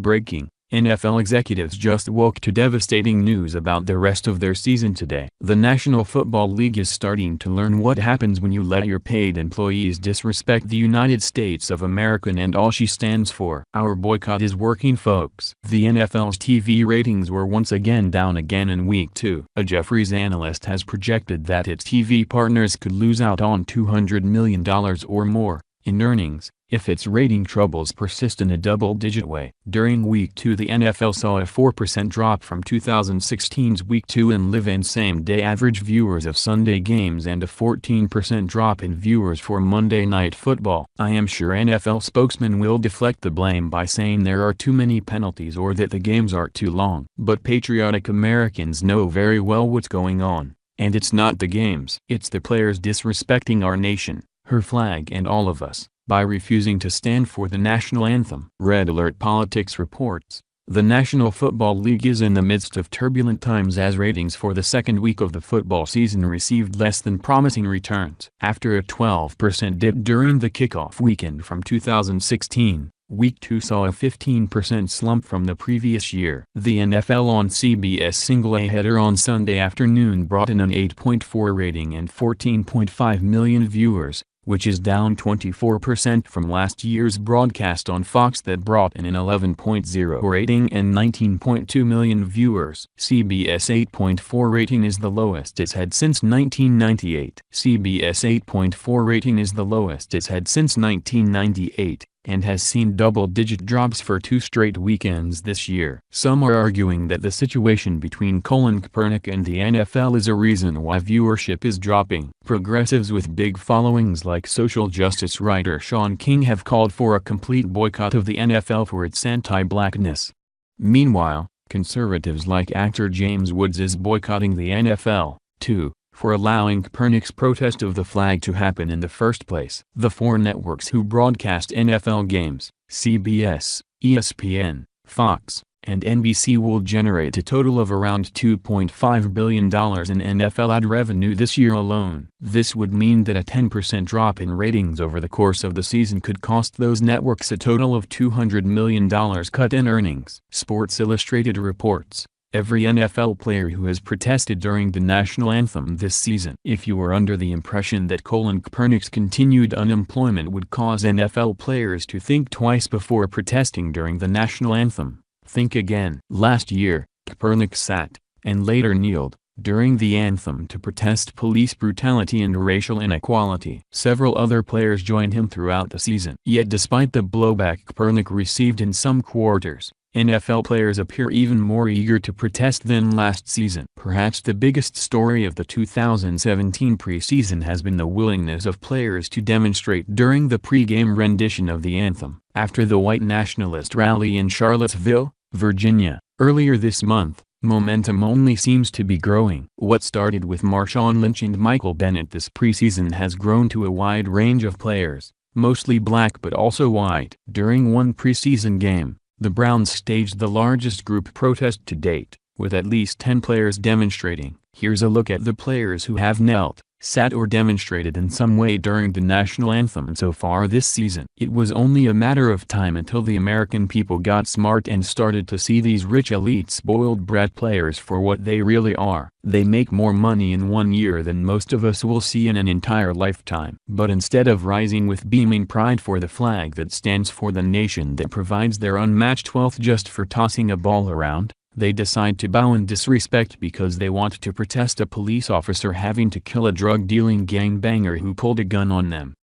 Breaking: NFL executives just woke to devastating news about the rest of their season today. The National Football League is starting to learn what happens when you let your paid employees disrespect the United States of America and all she stands for. Our boycott is working, folks. The NFL's TV ratings were once again down again in Week 2. A Jefferies analyst has projected that its TV partners could lose out on $200 million or more in earnings if its rating troubles persist in a double-digit way. During Week 2, the NFL saw a 4% drop from 2016's Week 2 in live and same-day average viewers of Sunday games and a 14% drop in viewers for Monday Night Football. I am sure NFL spokesmen will deflect the blame by saying there are too many penalties or that the games are too long. But patriotic Americans know very well what's going on, and it's not the games. It's the players disrespecting our nation, her flag and all of us, by refusing to stand for the national anthem. Red Alert Politics reports, the National Football League is in the midst of turbulent times as ratings for the second week of the football season received less than promising returns. After a 12% dip during the kickoff weekend from 2016, Week 2 saw a 15% slump from the previous year. The NFL on CBS single A header on Sunday afternoon brought in an 8.4 rating and 14.5 million viewers, which is down 24% from last year's broadcast on Fox that brought in an 11.0 rating and 19.2 million viewers. CBS 8.4 rating is the lowest it's had since 1998. CBS 8.4 rating is the lowest it's had since 1998. And has seen double-digit drops for 2 straight weekends this year. Some are arguing that the situation between Colin Kaepernick and the NFL is a reason why viewership is dropping. Progressives with big followings like social justice writer Shaun King have called for a complete boycott of the NFL for its anti-blackness. Meanwhile, conservatives like actor James Woods is boycotting the NFL, too, for allowing Kaepernick's protest of the flag to happen in the first place. The 4 networks who broadcast NFL games, CBS, ESPN, Fox, and NBC, will generate a total of around $2.5 billion in NFL ad revenue this year alone. This would mean that a 10% drop in ratings over the course of the season could cost those networks a total of $200 million cut in earnings. Sports Illustrated reports, every NFL player who has protested during the national anthem this season. If you were under the impression that Colin Kaepernick's continued unemployment would cause NFL players to think twice before protesting during the national anthem, think again. Last year, Kaepernick sat, and later kneeled, during the anthem to protest police brutality and racial inequality. Several other players joined him throughout the season. Yet despite the blowback Kaepernick received in some quarters, NFL players appear even more eager to protest than last season. Perhaps the biggest story of the 2017 preseason has been the willingness of players to demonstrate during the pre-game rendition of the anthem. After the white nationalist rally in Charlottesville, Virginia, earlier this month, momentum only seems to be growing. What started with Marshawn Lynch and Michael Bennett this preseason has grown to a wide range of players, mostly black but also white. During one preseason game, the Browns staged the largest group protest to date, with at least 10 players demonstrating. Here's a look at the players who have knelt, sat or demonstrated in some way during the national anthem so far this season. It was only a matter of time until the American people got smart and started to see these rich elite spoiled brat players for what they really are. They make more money in 1 year than most of us will see in an entire lifetime. But instead of rising with beaming pride for the flag that stands for the nation that provides their unmatched wealth just for tossing a ball around, they decide to bow in disrespect because they want to protest a police officer having to kill a drug-dealing gangbanger who pulled a gun on them.